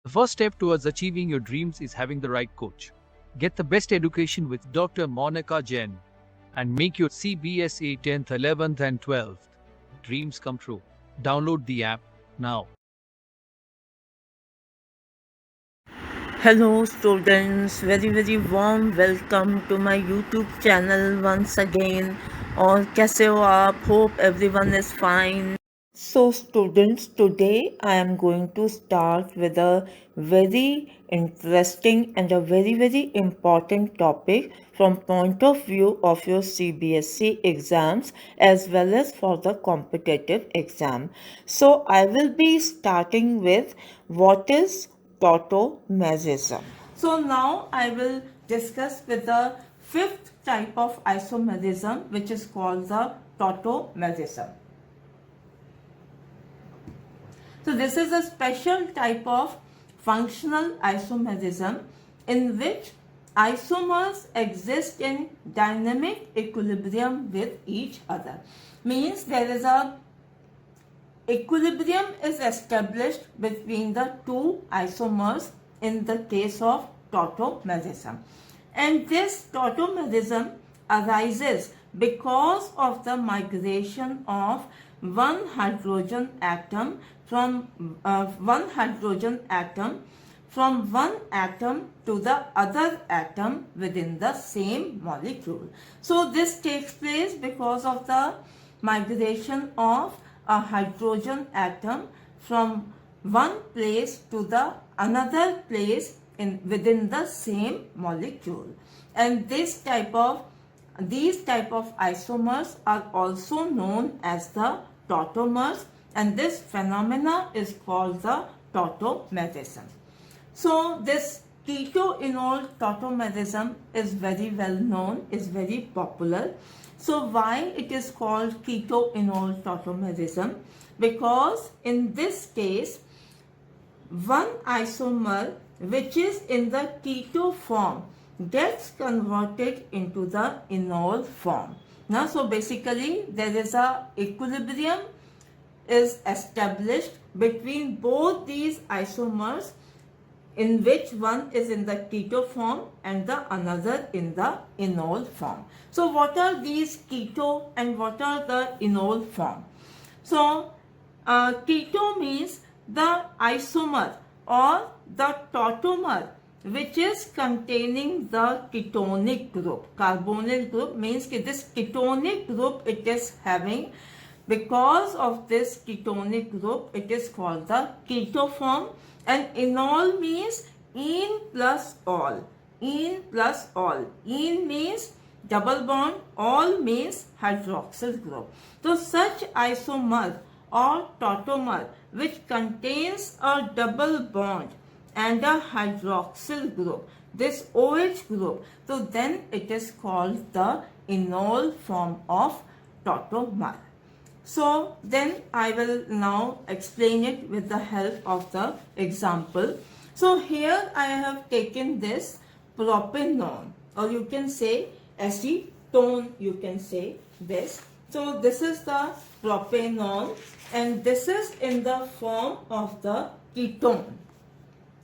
The first step towards achieving your dreams is having the right coach. Get the best education with Dr. Monica Jain and make your CBSE 10th, 11th, and 12th dreams come true. Download the app now. Hello students, very warm welcome to my YouTube channel once again. और कैसे हो आप? Hope everyone is fine. So students, today I am going to start with a very interesting and a very important topic from point of view of your CBSE exams as well as for the competitive exam. So I will be starting with what is tautomerism. So now I will discuss with the fifth type of isomerism, which is called the tautomerism. So this is a special type of functional isomerism in which isomers exist in dynamic equilibrium with each other. Means there is a equilibrium is established between the two isomers in the case of tautomerism. And this tautomerism arises because of the migration of one hydrogen atom from one atom to the other atom within the same molecule. So this takes place because of the migration of a hydrogen atom from one place to the another place within the same molecule. And these type of isomers are also known as the tautomers, and this phenomena is called the tautomerism. So this keto-enol tautomerism is very well known, is very popular. So why it is called keto-enol tautomerism? Because in this case, one isomer which is in the keto form gets converted into the enol form. Now, so basically there is a equilibrium is established between both these isomers in which one is in the keto form and the another in the enol form. So what are these keto and what are the enol form? So keto means the isomer or the tautomer which is containing the ketonic group. Carbonyl group means that this ketonic group it is having. Because of this ketonic group, it is called the keto form. And enol means en plus all. En plus all. En means double bond, all means hydroxyl group. So such isomer or tautomer which contains a double bond and a hydroxyl group, this OH group, so then it is called the enol form of tautomer. So then I will now explain it with the help of the example. So here I have taken this propanone, or you can say acetone, you can say this. So this is the propanone and this is in the form of the ketone.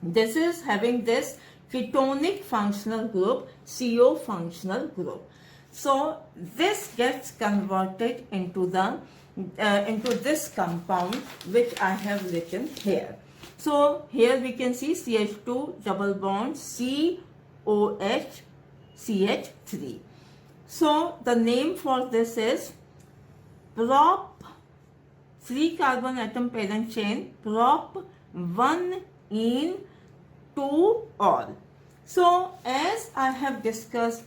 This is having this ketonic functional group, CO functional group. So this gets converted into this compound which I have written here. So here we can see CH2 double bond COH CH3. So the name for this is prop 3 carbon atom parent chain prop 1 en 2 all. So as I have discussed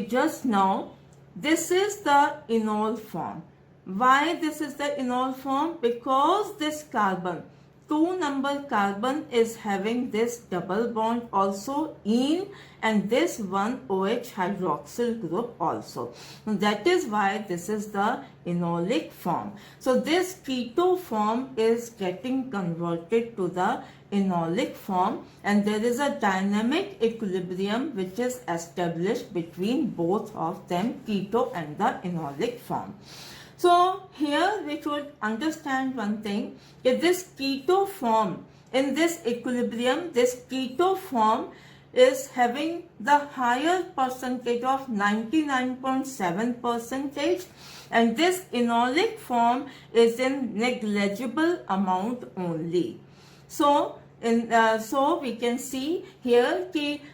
just now, this is the enol form. Why this is the enol form? Because this carbon, 2 number carbon is having this double bond also en and this one OH hydroxyl group also. That is why this is the enolic form. So this keto form is getting converted to the enolic form and there is a dynamic equilibrium which is established between both of them, keto and the enolic form. So here we should understand one thing, that this keto form in this equilibrium, this keto form is having the higher percentage of 99.7 percentage, and this enolic form is in negligible amount only. So we can see here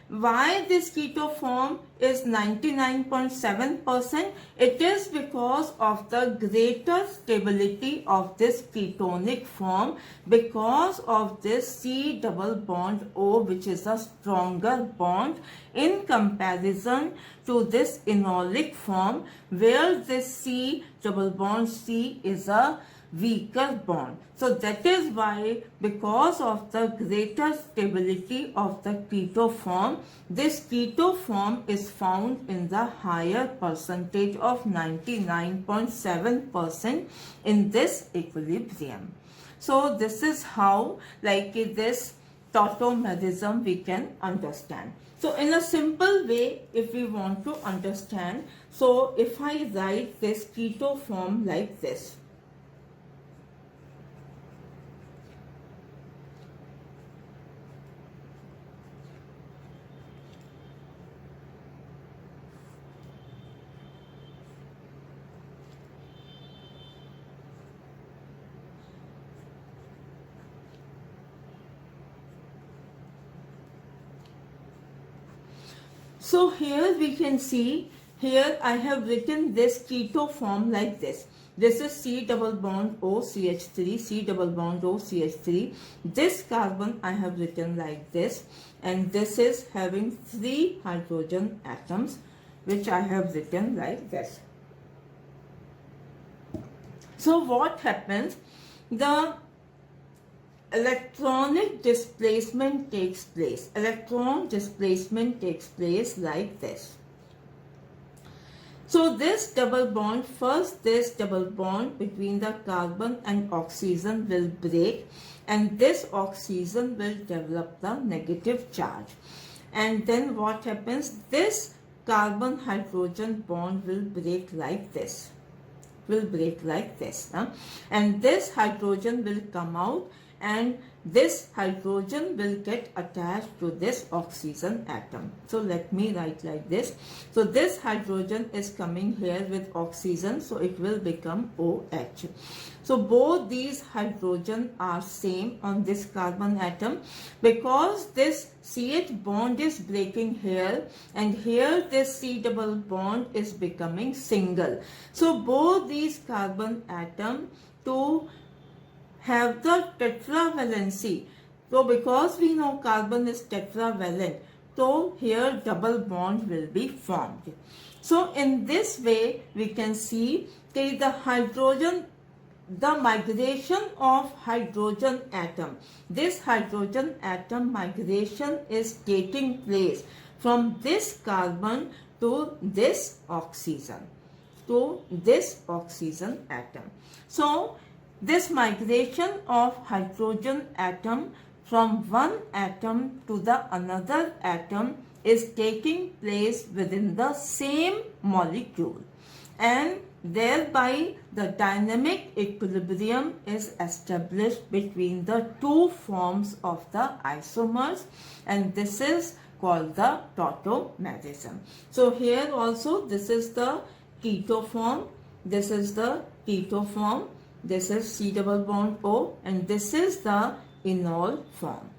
why this keto form is 99.7%. It is because of the greater stability of this ketonic form, because of this C double bond O, which is a stronger bond in comparison to this enolic form, where this C double bond C is a weaker bond. So that is why, because of the greater stability of the keto form, this keto form is found in the higher percentage of 99.7% in this equilibrium. So this is how, like this tautomerism we can understand. So in a simple way, if we want to understand, so if I write this keto form like this, so here we can see, here I have written this keto form like this. This is C double bond O CH3, C double bond O CH3. This carbon I have written like this, and this is having 3 hydrogen atoms, which I have written like this. So what happens? The electronic displacement takes place. Electron displacement takes place like this. So this double bond, first this double bond between the carbon and oxygen will break, and this oxygen will develop the negative charge. And then what happens? This carbon hydrogen bond will break like this. And this hydrogen will come out, and this hydrogen will get attached to this oxygen atom. So let me write like this. So this hydrogen is coming here with oxygen, so it will become OH. So both these hydrogen are same on this carbon atom, because this CH bond is breaking here, and here this C double bond is becoming single. So both these carbon atom to have the tetravalency. So because we know carbon is tetravalent, so here double bond will be formed. So in this way we can see that the hydrogen, the migration of hydrogen atom, this hydrogen atom migration is taking place from this carbon to this oxygen, atom. So this migration of hydrogen atom from one atom to the another atom is taking place within the same molecule, and thereby the dynamic equilibrium is established between the two forms of the isomers, and this is called the tautomerism. So here also this is the keto form, this is the keto form, this is C double bond O, and this is the enol form.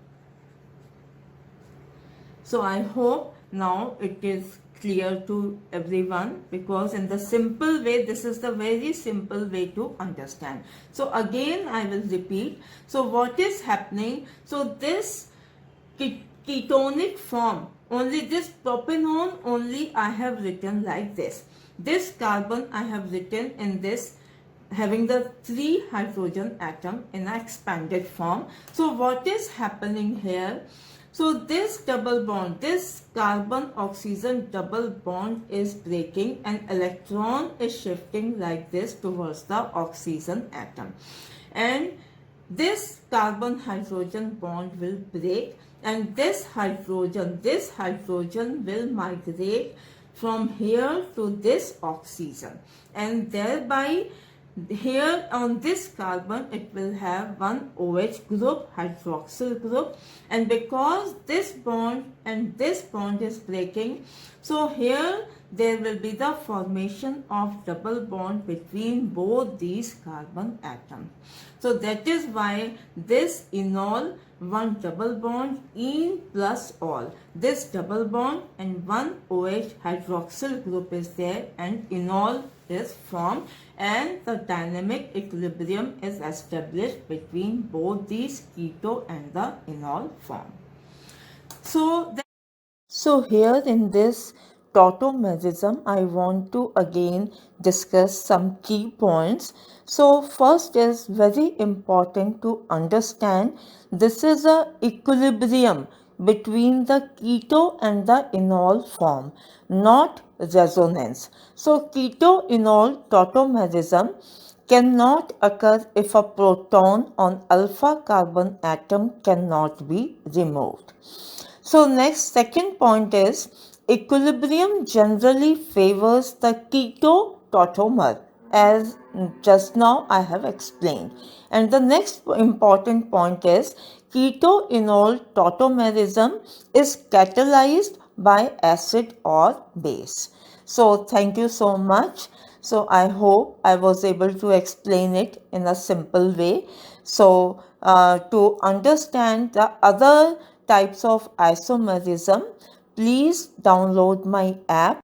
So I hope now it is clear to everyone, because in the simple way, this is the very simple way to understand. So again I will repeat. So what is happening? So this ketonic form, only this propanone only I have written like this. This carbon I have written in this, having the 3 hydrogen atom in an expanded form. So what is happening here? So this double bond, this carbon oxygen double bond is breaking, and electron is shifting like this towards the oxygen atom, and this carbon hydrogen bond will break, and this hydrogen will migrate from here to this oxygen, and thereby here on this carbon it will have one OH group, hydroxyl group, and because this bond and this bond is breaking, so here there will be the formation of double bond between both these carbon atoms. So that is why this enol, one double bond, en plus ol, this double bond and one OH hydroxyl group is there and enol is formed, and the dynamic equilibrium is established between both these keto and the enol form. So here in this tautomerism, I want to again discuss some key points. So first is very important to understand, this is a equilibrium between the keto and the enol form, not resonance. So keto enol tautomerism cannot occur if a proton on alpha carbon atom cannot be removed. So next, second point is equilibrium generally favors the keto tautomer, as just now I have explained. And the next important point is keto enol tautomerism is catalyzed by acid or base. So thank you so much. So I hope I was able to explain it in a simple way. So to understand the other types of isomerism, please download my app